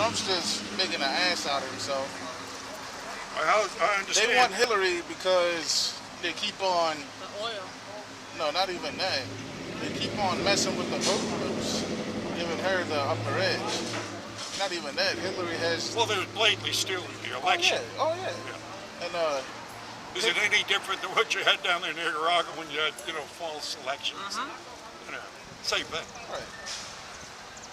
Trump's just making an ass out of himself. I They understand. want Hillary because they keep on, The oil. no, not even that. They keep on messing with the vote groups, giving her the upper edge. Not even that. Hillary has, Well, they're blatantly stealing the oh election. yeah, oh yeah. Yeah. And Is it any different than what you had down there in Nicaragua when you had, false elections? You know, same thing. right.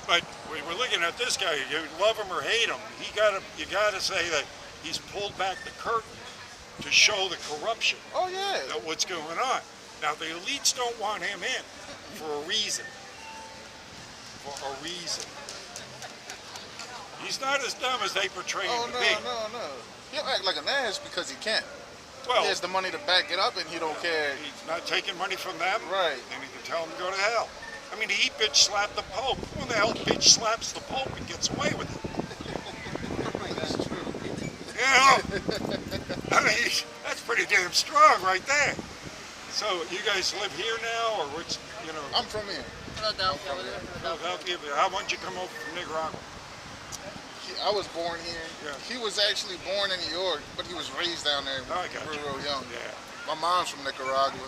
But we were looking at this guy. You love him or hate him. You gotta say that he's pulled back the curtain to show the corruption Oh yeah. of what's going on. Now the elites don't want him in for a reason. For a reason. He's not as dumb as they portray him Oh to no, be. no, no. He'll act like an ass because he can. Well, He has the money to back it up, and he don't care. he's not taking money from them. Right. And he can tell them to go to hell. I mean, he bitch slapped the Pope. Who the hell bitch slaps the Pope and gets away with it? That's true. You know? I mean, that's pretty damn strong right there. So, you guys live here now, or which, I'm from here. Philadelphia. We live in Philadelphia. Philadelphia? How long did you come over from Nicaragua? I was born here. Yeah. He was actually born in New York, but he was raised down there Oh, I got you. real young. Yeah. My mom's from Nicaragua,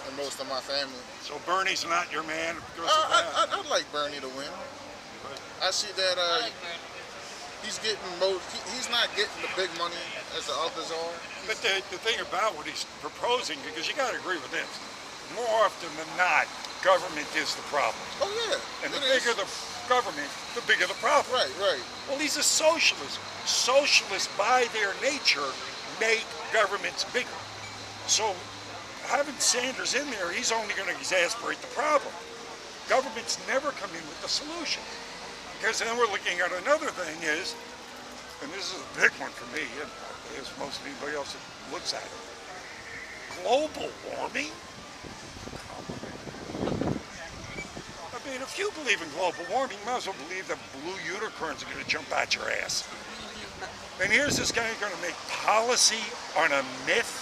and most of my family. So Bernie's not your man because of that? I'd like Bernie to win. But I see that I like Bernie. he's getting he's not getting the big money as the others are. But the thing about what he's proposing, because you got to agree with this, more often than not, government is the problem. Oh yeah. And the it is. bigger the government, the bigger the problem. Right, right. Well, he's a socialist. Socialists, by their nature, make governments bigger. So having Sanders in there, he's only going to exasperate the problem. Governments never come in with the solution. Because then we're looking at another thing is, and this is a big one for me, and as most anybody else that looks at it, global warming? I mean, if you believe in global warming, you might as well believe that blue unicorns are going to jump at your ass. And here's this guy going to make policy on a myth,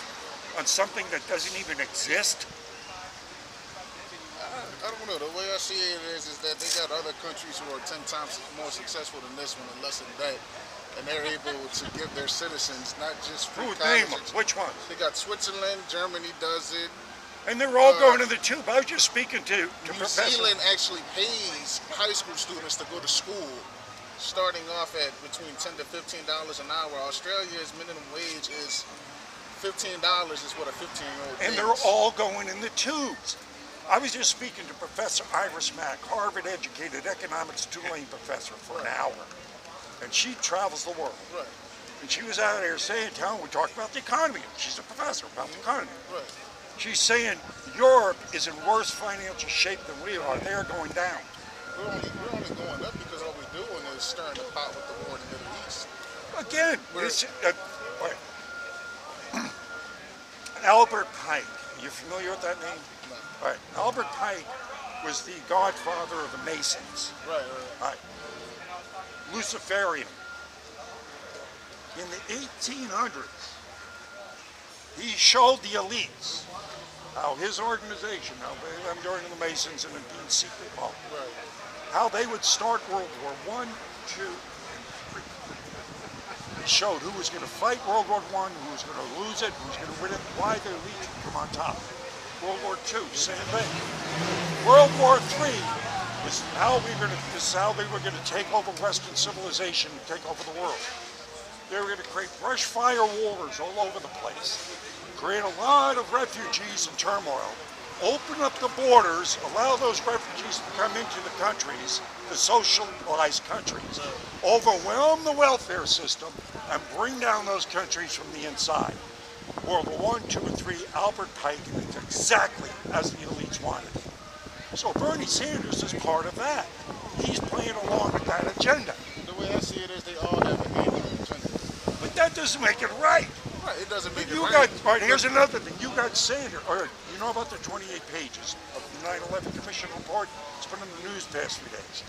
on something that doesn't even exist. I don't know. The way I see it is that they got other countries who are 10 times more successful than this one and less than that. And they're able to give their citizens not just free Who college. name them? Which ones? They got Switzerland, Germany does it. And they're all going to the tube. I was just speaking to New Professor. Zealand actually pays high school students to go to school, starting off at between $10 to $15 an hour. Australia's minimum wage is $15 is what a 15-year-old And makes. they're all going in the tubes. I was just speaking to Professor Iris Mack, Harvard-educated economics Tulane professor, for an hour. And she travels the world. Right, And she was out there saying, we talked about the economy. She's a professor about the economy. right. She's saying Europe is in worse financial shape than we are. They're going down. We're only going up because all we're doing is stirring the pot with the war in the Middle East. Again, We're- wait. Albert Pike. You familiar with that name? No. All right. Albert Pike was the godfather of the Masons. Right, right. All right. Luciferian. In the 1800s, he showed the elites how his organization, now I'm joining the Masons and being secret mode, Right. how they would start World War I, II, and III. He showed who was going to fight World War I, who was going to lose it, who was going to win it, why the elite would come on top. World War II, same thing. World War III was how this is how they were going to take over Western civilization and take over the world. They were going to create brush fire wars all over the place, create a lot of refugees and turmoil, open up the borders, allow those refugees to come into the countries, the socialized countries, overwhelm the welfare system, and bring down those countries from the inside. World War I, II, and III, Albert Pike, and it's exactly as the elites wanted. So Bernie Sanders is part of that. He's playing along with that agenda. The way I see it is they all have a hand in the agenda. But that doesn't make it right. Right, it doesn't make it You right. got, all right, here's another thing. You got Sanders, or you know about the 28 pages of the 9/11 Commission report? It's been in the news past few days.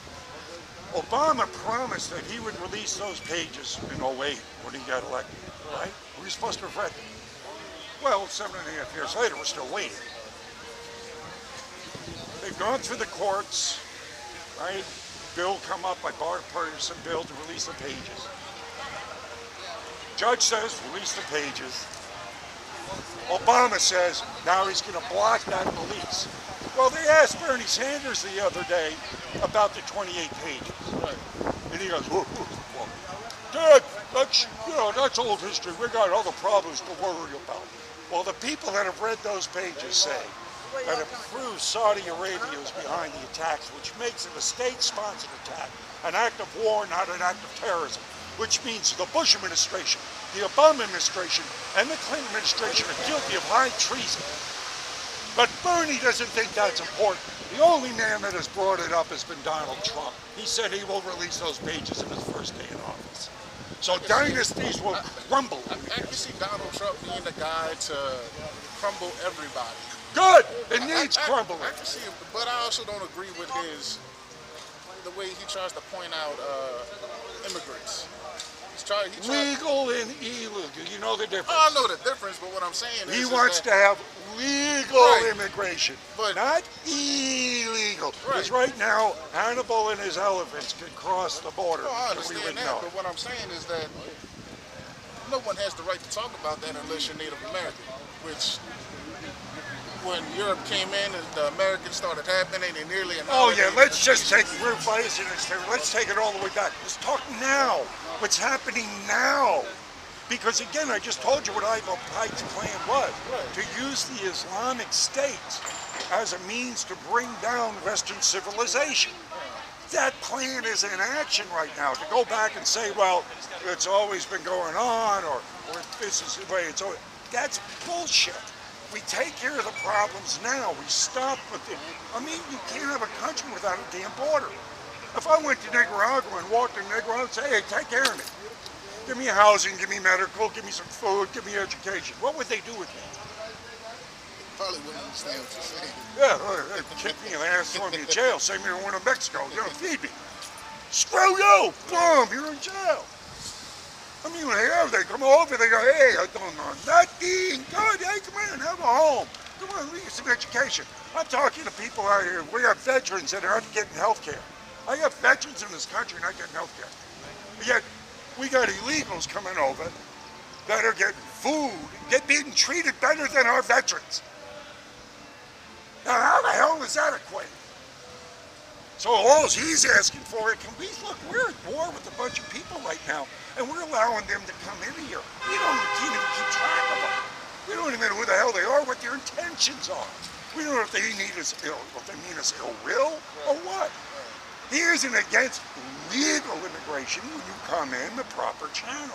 Obama promised that he would release those pages in 08 when he got elected, right? We were supposed to have read them. Well, 7.5 years later, we're still waiting. They've gone through the courts, right? bill come up by bipartisan bill to release the pages. Judge says release the pages. Obama says now he's going to block that release. Well, they asked Bernie Sanders the other day about the 28 pages. Right. And he goes, whoa, Dad, that's old history. We got other problems to worry about. Well, the people that have read those pages say that it proves Saudi Arabia is behind the attacks, which makes it a state-sponsored attack, an act of war, not an act of terrorism, which means the Bush administration, the Obama administration, and the Clinton administration are guilty of high treason. But Bernie doesn't think that's important. The only man that has brought it up has been Donald Trump. He said he will release those pages in his first day in office. So dynasties will crumble. I can see Donald Trump being the guy to crumble everybody. Good! It needs crumbling. I can see him, but I also don't agree with the way he tries to point out immigrants. Legal and illegal. You know the difference. I know the difference, but what I'm saying is he wants to have legal immigration, but not illegal. Because right now, Hannibal and his elephants can cross the border. I understand that, but what I'm saying is that no one has the right to talk about that unless you're Native American, which when Europe came in and the Americans started happening, they nearly let's just take let's take it all the way back. Let's talk now. What's happening now? Because again, I just told you what Ivo Pike's plan was. To use the Islamic State as a means to bring down Western civilization. That plan is in action right now. To go back and say, well, it's always been going on, or this is the way it's always, that's bullshit. We take care of the problems now. We stop with it. I mean, you can't have a country without a damn border. If I went to Nicaragua and walked in Nicaragua and say, hey, take care of me. Give me housing, give me medical, give me some food, give me education. What would they do with me? Probably wouldn't understand what you're saying. Yeah, they'd kick me in the ass, throw me in jail, send me to one of Mexico, feed me. Screw you! Boom, you're in jail. I mean, they come over, they go, hey, I don't know nothing. Good, hey, come in, have a home. Come on, we get some education. I'm talking to people out here. We have veterans that aren't getting health care. I have veterans in this country not getting health care. Yet, we got illegals coming over that are getting food, being treated better than our veterans. Now, how the hell does that equate? So all he's asking for, look, we're at war with a bunch of people right now, and we're allowing them to come in here. We can't even keep track of them. We don't even know who the hell they are, what their intentions are. We don't know if they mean us ill will or what. He isn't against legal immigration when you come in the proper channels.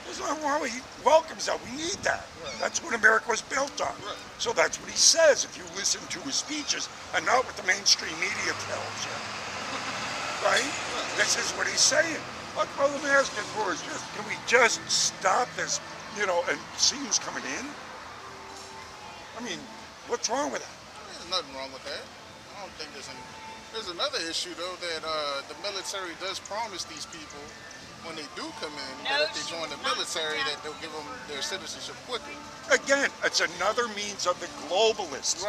There's nothing wrong with it. He welcomes that. We need that. That's what America was built on. So that's what he says if you listen to his speeches and not what the mainstream media tells you. Right? This is what he's saying. Look, all I'm asking for is can we just stop this, and see who's coming in? I mean, what's wrong with that? There's nothing wrong with that. I don't think there's any. There's another issue, though, that the military does promise these people when they do come in, that if they join the military, that they'll give them their citizenship quicker. Again, it's another means of the globalists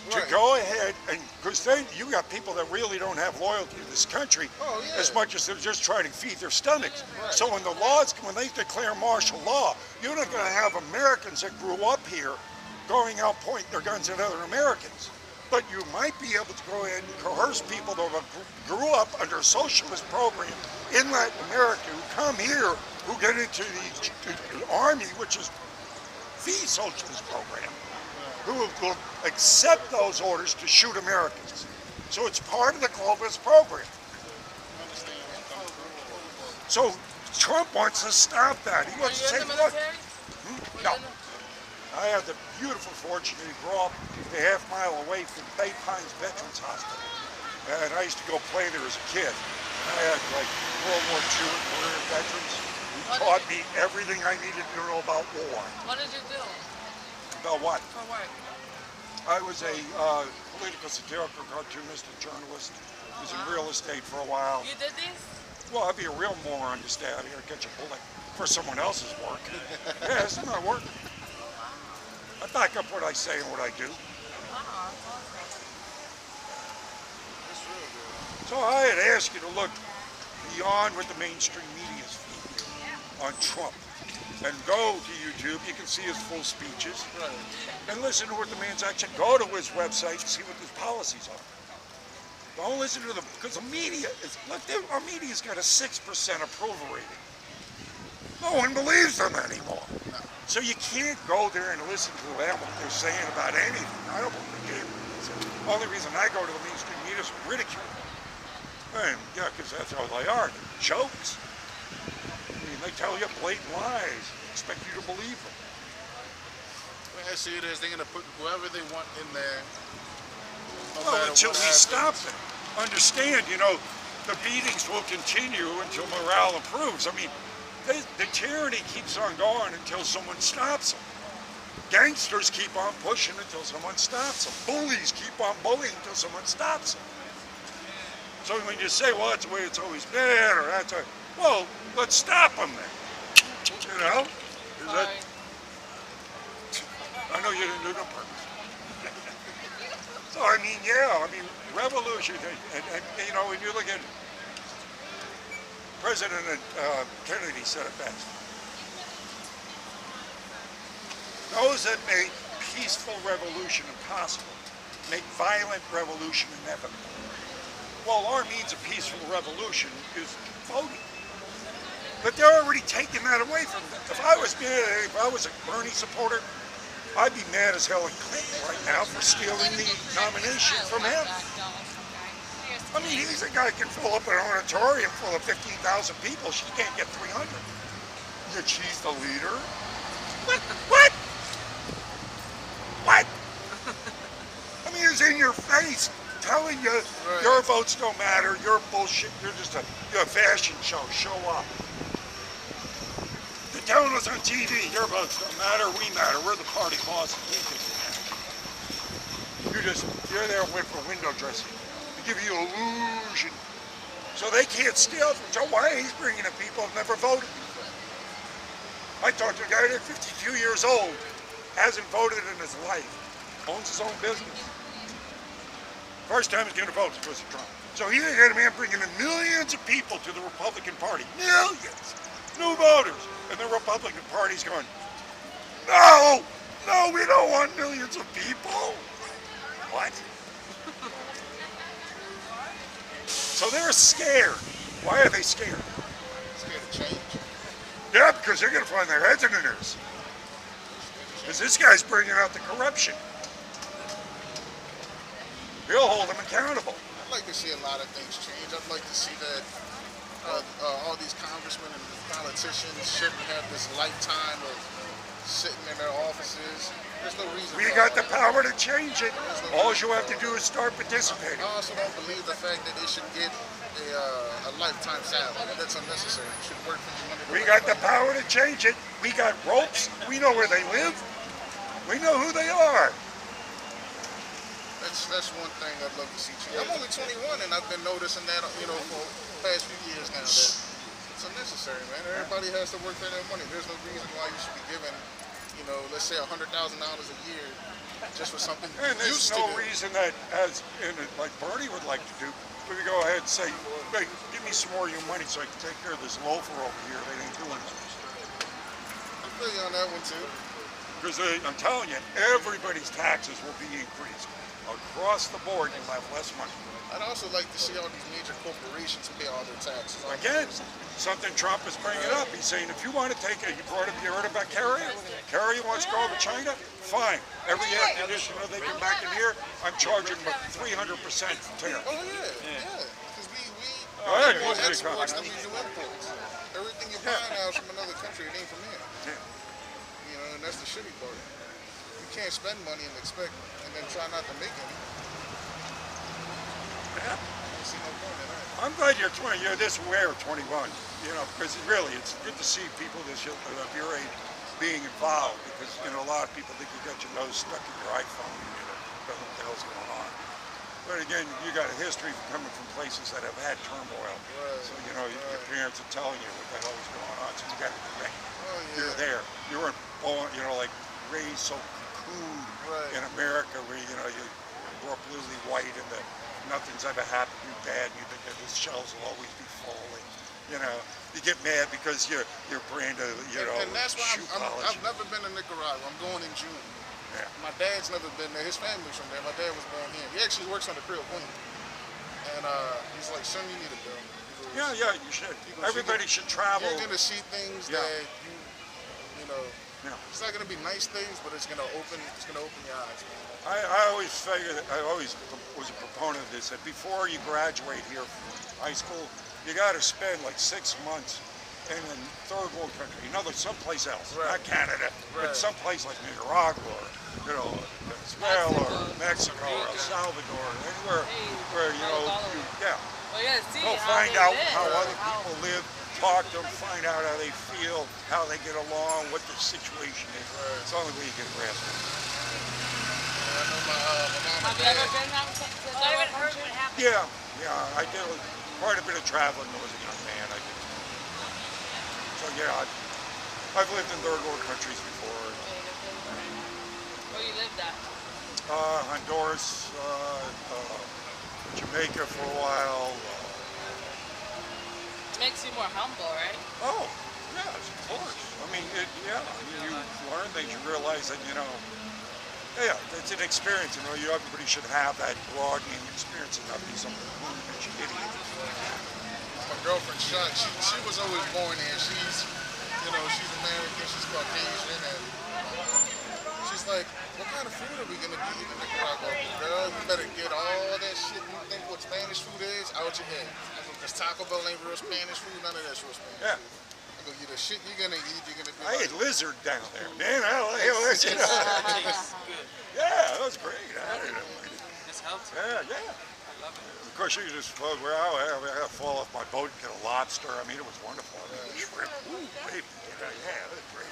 to Right. go ahead and, because then you got people that really don't have loyalty to this country as much as they're just trying to feed their stomachs. So when the laws, when they declare martial law, you're not going to have Americans that grew up here going out pointing their guns at other Americans. But you might be able to go ahead and coerce people that grew up under a socialist program in Latin America who come here, who get into the army, which is the socialist program, who will accept those orders to shoot Americans. So it's part of the globalist program. So Trump wants to stop that. He wants to say, look, no. I had the beautiful fortune to grow up a half-mile away from Bay Pines Veterans Hospital. And I used to go play there as a kid. I had like World War II and Korean veterans who taught me everything I needed to know about war. What did you do? About what? For work? I was a political satirical cartoonist and journalist. I was in real estate for a while. You did this? Well, I'd be a real moron to stay out here and catch a bullet for someone else's work. Yeah, it's not work. I back up what I say and what I do. So I had asked you to look beyond what the mainstream media is feeding you on Trump. And go to YouTube, you can see his full speeches. Right. And listen to what the man's actually, go to his website and see what his policies are. Don't listen to them, because the media is, look, our media's got a 6% approval rating. No one believes them anymore. No. So you can't go there and listen to them, what they're saying about anything. I don't believe it. The only reason I go to the mainstream media is ridicule. And yeah, because that's how they are. They're jokes. I mean, they tell you blatant lies, expect you to believe them. Well, I see it as they're going to put whoever they want in there. No Well, matter until what we stop happens. them. Understand, you know, the beatings will continue until morale improves. I mean, the tyranny keeps on going until someone stops them. Gangsters keep on pushing until someone stops them. Bullies keep on bullying until someone stops them. So when you say, well, that's the way it's always been, or that's a, well, let's stop them then. You know? Is that, I know you didn't do it on purpose. So, I mean, yeah, I mean, revolution, and you know, when you look at President Kennedy said it best. Those that make peaceful revolution impossible make violent revolution inevitable. Well, our means of peaceful revolution is voting. But they're already taking that away from them. If I was a Bernie supporter, I'd be mad as hell at Clinton right now for stealing the nomination from him. I mean, he's a guy who can fill up an auditorium full of 15,000 people. She can't get 300. Yet she's the leader? What? What? What? I mean, it's in your face telling you your votes don't matter, you're bullshit, you're just a fashion show, show up. They're telling us on TV, your votes don't matter, we matter, we're the party boss. You're there for window dressing. They give you illusion. So they can't steal from Joe Biden. He's bringing in people who've never voted before. I talked to a guy that's 52 years old, hasn't voted in his life, owns his own business. First time he's going to vote because of Trump. So he's got a man bringing in millions of people to the Republican Party. Millions! New voters. And the Republican Party's going, no! No, we don't want millions of people. What? So they're scared. Why are they scared? Scared of change. Yeah, because they're going to find their heads in the noose. Because this guy's bringing out the corruption. He'll hold them accountable. I'd like to see a lot of things change. I'd like to see that all these congressmen and politicians shouldn't have this lifetime of sitting in their offices. There's no reason. We got the power to change it. All you have to do is start participating. I also don't believe the fact that they should get a lifetime salary. That's unnecessary. You should work for your money. We got the power to change it. We got ropes. We know where they live. We know who they are. That's one thing I'd love to see change. I'm only 21 and I've been noticing that, you know, for the past few years now that it's unnecessary, man. Everybody has to work for their money. There's no reason why you should be given, you know, let's say $100,000 a year just for something And you there's used no to do. reason that, as in like Bernie would like to do, we could go ahead and say, hey, give me some more of your money so I can take care of this loafer over here that ain't doing this. I feel you on that one too. Because I'm telling you, everybody's taxes will be increased. Across the board, you'll have less money. I'd also like to see all these major corporations pay all their taxes. Again, something Trump is bringing up. He's saying, if you want to take it, you heard about Carrier? Carrier wants to go to China? Fine. Every air conditioner they come back in here, I'm charging them 300% tariff. Oh yeah, yeah. Because we Go ahead, more go ahead. exports than we do imports. Everything you buy now is from another country. It ain't from here. Yeah. You know, and that's the shitty part. You can't spend money and expect, and then try not to make any. Yeah. I don't see no point in that. I'm glad you're 20. You're this aware of 21. You know, because really, it's good to see people of your age being involved. Because you know, a lot of people think you got your nose stuck in your iPhone. You know, don't know what the hell's going on. But again, you got a history coming from places that have had turmoil. Right. So you know, your parents are telling you what the hell is going on. So you got to correct. Oh, yeah. You're there. You weren't born, you know, like raised so cocooned in America, where you know you grew up literally white in the nothing's ever happened to you bad. You think that the shelves will always be full. And, you know, you get mad because your brand of, you know, And that's why shoe polish. I've never been to Nicaragua. I'm going in June. Yeah. My dad's never been there. His family's from there. My dad was born here. He actually works on the Creole Queen. And he's like, son, you need to go. Yeah, yeah, you should. Everybody should travel. You're gonna see things Yeah. that you know. Yeah. It's not gonna be nice things, but it's gonna open your eyes, man. I always figured, I always was a proponent of this, that before you graduate here from high school, you got to spend like 6 months in a third world country, someplace else, Right. not Canada, Right. but someplace like Nicaragua, or, you know, Venezuela, or Mexico, or El Salvador, anywhere where, you know, yeah. Well, yeah, see Go how find they out live, how other how- people live, talk to them, find out how they feel, how they get along, what the situation is. Right. It's the only way you get a grasp of it. I know my mom Have and you ever dad. been out to that country? Yeah, yeah, I did quite a bit of traveling when I was a young man. I did. So yeah, I've lived in third world countries before. Where you lived at? Honduras, Jamaica for a while. Makes you more humble, right? Oh, yes, of course. I mean, you learn things, you realize that, you know, yeah, it's an experience. You know, everybody should have that broadening experience and not be some idiot. My girlfriend, she was always born here. She's American, she's Caucasian, and she's like, what kind of food are we gonna be eating in Nicaragua? Girl, you better get all that shit you think what Spanish food is out your head. Because Taco Bell ain't real Spanish food, none of that's real Spanish Yeah. food. I go, the shit you're gonna eat, you're gonna be I like, ate lizard down there, man. Yeah, that was great. I didn't know. This helps. Yeah, yeah. I love it. Of course, you just float where I had to fall off my boat and get a lobster. I mean, it was wonderful. I mean, shrimp, ooh, baby. Yeah, it was great.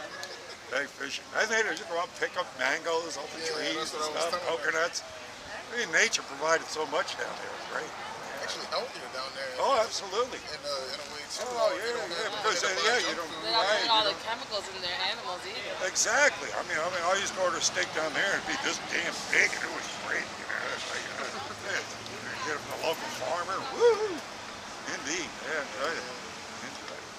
Big fishing. I made it. You go out and pick up mangoes off the trees and that's what I was stuff, talking about. coconuts. I mean, nature provided so much down there. It was great. actually healthier down there. Oh, absolutely. In a way too. Oh, They don't yeah, have- because they don't yeah, buy you junk don't. food. They're not Right, putting all you the chemicals in their animals either. Exactly. I mean, I used to order a steak down there and it'd be this damn big, and it was great. You know, it's like, yeah, you get it from the local farmer. Woo! Indeed. Yeah, enjoyed it. Enjoyed it.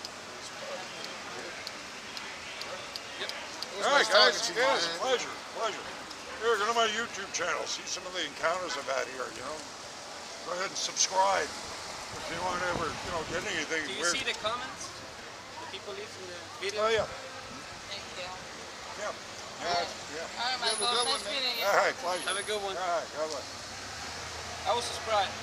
It was All right, nice guys. talking to you, Yeah, it's a man. pleasure. Pleasure. Here, go to my YouTube channel. See some of the encounters I've had here. You know, go ahead and subscribe if you want to ever, get anything. Do you see the comments the people leave in the video? Oh yeah. Thank you. Yeah. Yeah. All right, have a Michael. good Nice one, man. meeting you. All right, pleasure. Have a good one. All right, God bless. I was subscribed.